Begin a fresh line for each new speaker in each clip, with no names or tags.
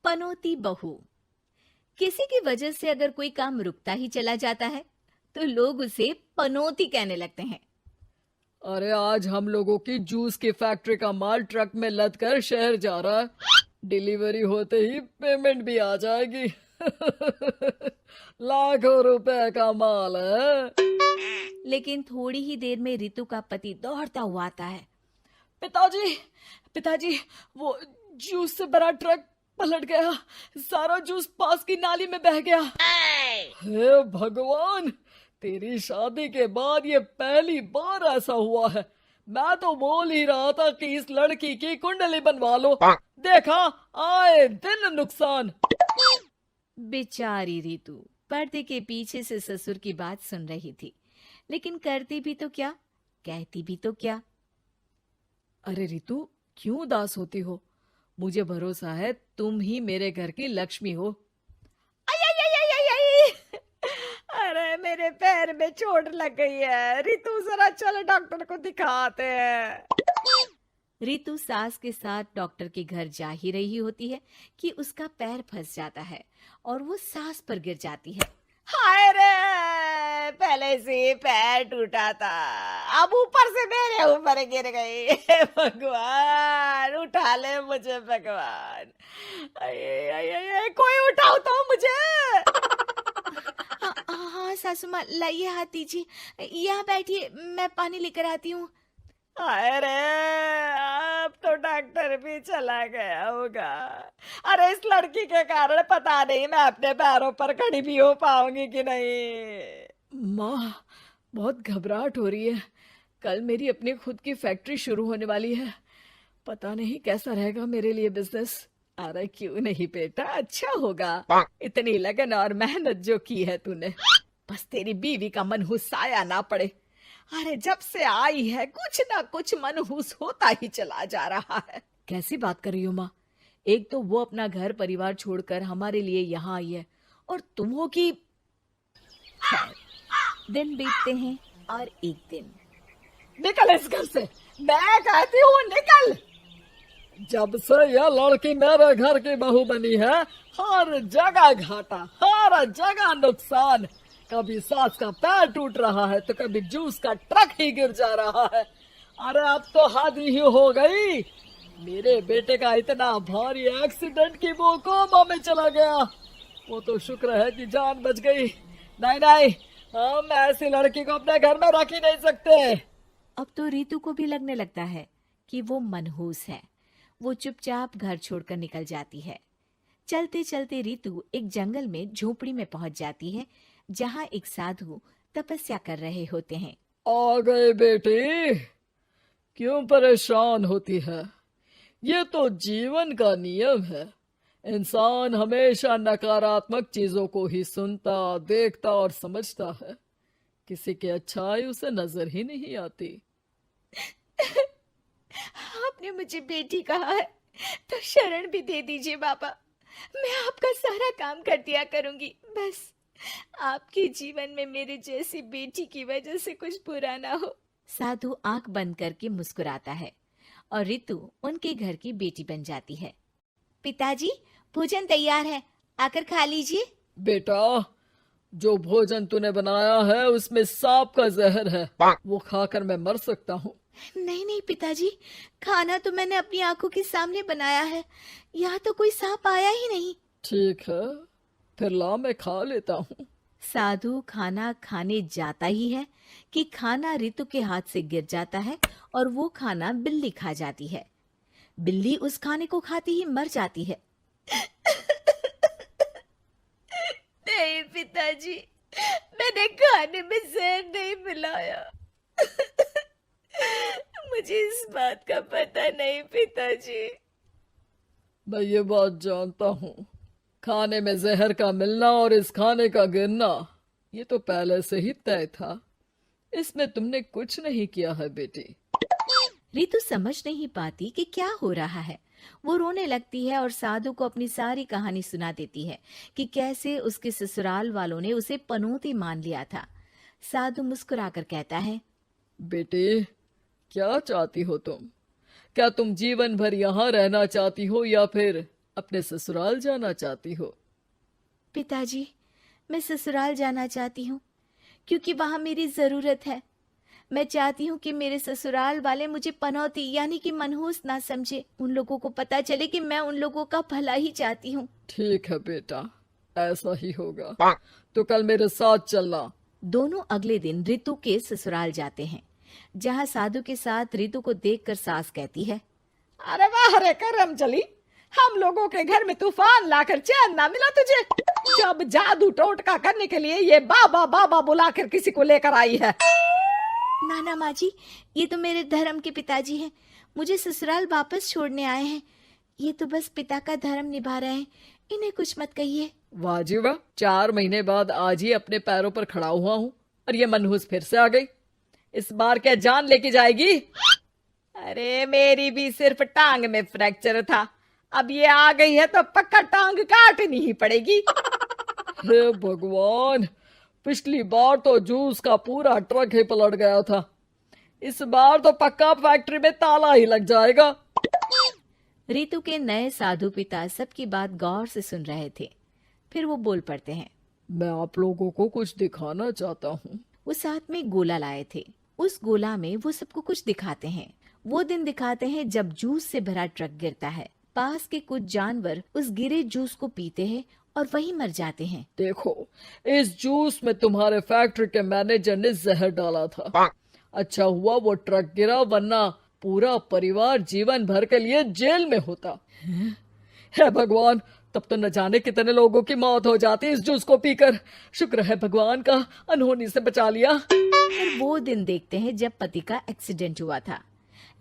पनौती बहू। किसी की वजह से अगर कोई काम रुकता ही चला जाता है तो लोग उसे पनौती कहने लगते हैं।
अरे आज हम लोगों की जूस की फैक्ट्री का माल ट्रक में लद कर शहर जा रहा है। डिलीवरी होते ही पेमेंट भी आ जाएगी। लाखों रुपए का माल है।
लेकिन थोड़ी ही देर में रितु का पति दौड़ता हुआ आता है।
पिताजी, पिताजी, वो जूस से भरा ट्रक पलट गया। सारा जूस पास की नाली में बह गया। हे भगवान, तेरी शादी के बाद ये पहली बार ऐसा हुआ है। मैं तो बोल ही रहा था कि इस लड़की की कुंडली बनवा लो। देखा, आए दिन नुकसान।
बेचारी रितु पर्दे के पीछे से ससुर की बात सुन रही थी, लेकिन करती भी तो क्या, कहती भी तो क्या।
अरे रितु, क्यों उदास होती हो? मुझे भरोसा है तुम ही मेरे घर की लक्ष्मी हो।
आई आई आई आई आई आई! अरे मेरे पैर में चोट लग गई है रितु, जरा चल डॉक्टर को दिखाते हैं। रितु सास के साथ डॉक्टर के घर जा ही रही होती है कि उसका पैर फंस जाता है और वो सास पर गिर जाती है। हाय रे, पहले से पैर टूटा था, अब ऊपर से मेरे ऊपर गिर गई। हे भगवान, उठा ले मुझे भगवान। आये, आये, आये, कोई उठाओ तो मुझे। हाँ सासू माँ, लाइए हाथ दीजिए, यहाँ बैठिए, मैं पानी लेकर आती हूँ। अरे अब तो डॉक्टर भी चला गया होगा। अरे इस लड़की के कारण पता नहीं मैं अपने पैरों पर खड़ी भी हो पाऊंगी कि नहीं।
माँ, बहुत घबराहट हो रही है। कल मेरी अपनी खुद की फैक्ट्री शुरू होने वाली है। पता नहीं कैसा रहेगा मेरे लिए बिजनेस। अरे क्यों नहीं बेटा, अच्छा होगा। इतनी लगन और मेहनत जो की है तूने, बस तेरी बीवी का मनहूस साया ना पड़े। अरे जब से आई है कुछ ना कुछ मनहूस होता ही चला जा रहा है। कैसी बात कर रही हो माँ? एक तो वो अपना घर परिवार छोड़कर हमारे लिए यहाँ आई है, और तुम हो कि।
दिन बीतते हैं और एक दिन।
निकल इस घर से, मैं कहती हूँ निकल। जब से यह लड़की मेरे घर की बहू बनी है, हर जगह घाटा, हर जगह नुकसान। कभी सास का पैर टूट रहा है तो कभी जूस का ट्रक ही गिर जा रहा है। अरे अब तो हद ही हो गई। मेरे बेटे का इतना भारी एक्सीडेंट कि वो कोमा में चला गया। वो तो शुक्र है कि जान बच गई। नहीं नहीं, हम ऐसी लड़की को अपने घर में रख ही नहीं सकते।
अब तो रितु को भी लगने लगता है कि वो मनहूस है। वो चुपचाप घर छोड़कर निकल जाती है। चलते चलते रितु एक जंगल में झोपड़ी में पहुंच जाती है, जहां एक साधु तपस्या कर रहे होते हैं।
आ गए बेटी, क्यों परेशान होती है? ये तो जीवन का नियम है। इंसान हमेशा नकारात्मक चीजों को ही सुनता, देखता और समझता है। किसी की अच्छाई उसे नजर ही नहीं आती।
आपने मुझे बेटी कहा है तो शरण भी दे दीजिए बाबा। मैं आपका सारा काम कर दिया करूंगी, बस आपके जीवन में मेरे जैसी बेटी की वजह से कुछ बुरा ना हो। साधु आंख बंद करके मुस्कुराता है और रितु उनके घर की बेटी बन जाती है। पिताजी, भोजन तैयार है, आकर खा लीजिए।
बेटा, जो भोजन तूने बनाया है उसमें सांप का जहर है, वो खाकर मैं मर सकता हूँ।
नहीं नहीं पिताजी, खाना तो मैंने अपनी आंखों के सामने बनाया है, यहाँ तो कोई सांप आया ही नहीं।
ठीक है, फिर ला मैं खा लेता हूँ।
साधु खाना खाने जाता ही है कि खाना रितु के हाथ से गिर जाता है और वो खाना बिल्ली खा जाती है। बिल्ली उस खाने को खाती ही मर जाती है। नहीं पिताजी, मैंने खाने में जहर नहीं मिलाया। मुझे इस बात का पता नहीं पिताजी।
मैं ये बात जानता हूँ। खाने में जहर का मिलना और इस खाने का गिरना, ये तो पहले से ही तय था। इसमें तुमने कुछ नहीं किया है बेटी।
रितु समझ नहीं पाती कि क्या हो रहा है। वो रोने लगती है और साधु को अपनी सारी कहानी सुना देती है कि कैसे उसके ससुराल वालों ने उसे पनौती मान लिया था। साधु मुस्कुराकर कहता है,
बेटी, क्या चाहती हो तुम? क्या तुम जीवन भर यहाँ रहना चाहती हो या फिर अपने ससुराल जाना चाहती हो?
पिताजी, मैं ससुराल जाना चाहती हूँ क्योंकि वहां मेरी जरूरत है। मैं चाहती हूँ कि मेरे ससुराल वाले मुझे पनौती यानी कि मनहूस ना समझे। उन लोगों को पता चले कि मैं उन लोगों का भला ही चाहती हूँ।
ठीक है बेटा, ऐसा ही होगा। तो कल मेरे साथ चलना।
दोनों अगले दिन रितु के ससुराल जाते हैं, जहाँ साधु के साथ रितु को देखकर सास कहती है,
अरे वाह रे करम चली, हम लोगों के घर में तूफान लाकर चैन ना मिला तुझे। जब जादू टोटका करने के लिए ये बाबा बाबा बुलाकर किसी को लेकर आई है।
नाना माँ जी, ये तो मेरे धर्म के पिताजी हैं। मुझे ससुराल वापस छोड़ने आए हैं। ये तो बस पिता का धर्म निभा रहे हैं। इन्हें कुछ मत कहिए।
वाह जी वाह, 4 महीने बाद आज ही अपने पैरों पर खड़ा हुआ हूँ और ये मनहूस फिर से आ गई। इस बार क्या जान लेके जाएगी? अरे मेरी भी सिर्फ टांग में फ्रैक्चर था, अब ये आ गई है तो पक्का टांग काटनी ही पड़ेगी। हे भगवान, पिछली बार तो जूस का पूरा ट्रक ही पलट गया था, इस बार तो पक्का फैक्ट्री में ताला ही लग जाएगा।
रितु के नए साधु पिता सबकी बात गौर से सुन रहे थे। फिर वो बोल पड़ते हैं,
मैं आप लोगों को कुछ दिखाना चाहता हूँ।
वो साथ में गोला लाए थे। उस गोला में वो सबको कुछ दिखाते हैं। वो दिन दिखाते हैं जब जूस से भरा ट्रक गिरता है। पास के कुछ जानवर उस गिरे जूस को पीते हैं और वहीं मर जाते हैं।
देखो, इस जूस में तुम्हारे फैक्ट्री के मैनेजर ने जहर डाला था। अच्छा हुआ वो ट्रक गिरा, वरना पूरा परिवार जीवन भर के लिए जेल में होता। हे भगवान, तब तो न जाने कितने लोगों की मौत हो जाती इस जूस को पीकर। शुक्र है भगवान का, अनहोनी से बचा लिया।
फिर वो दिन देखते हैं जब पति का एक्सीडेंट हुआ था,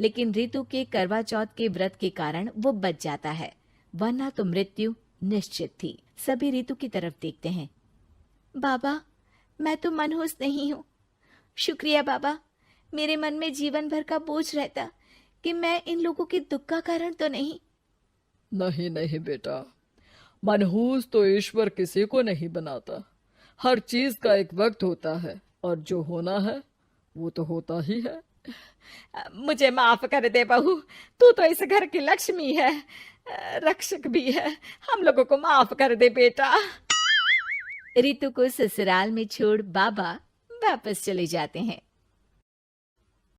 लेकिन रितु के करवा चौथ के व्रत के कारण वो बच जाता है, वरना तो मृत्यु निश्चित थी। सभी रितु की तरफ देखते हैं। बाबा, मैं तो मनहूस नहीं हूँ। शुक्रिया बाबा, मेरे मन में जीवन भर का बोझ रहता कि मैं इन लोगों के दुख का कारण तो नहीं।
नहीं नहीं बेटा, मनहूस तो ईश्वर किसी को नहीं बनाता। हर चीज का एक वक्त होता है और जो होना है वो तो होता ही है। मुझे माफ कर दे बहू, तू तो इस घर की लक्ष्मी है, रक्षक भी है। हम लोगों को माफ कर दे बेटा।
रितु को ससुराल में छोड़ बाबा वापस चले जाते हैं।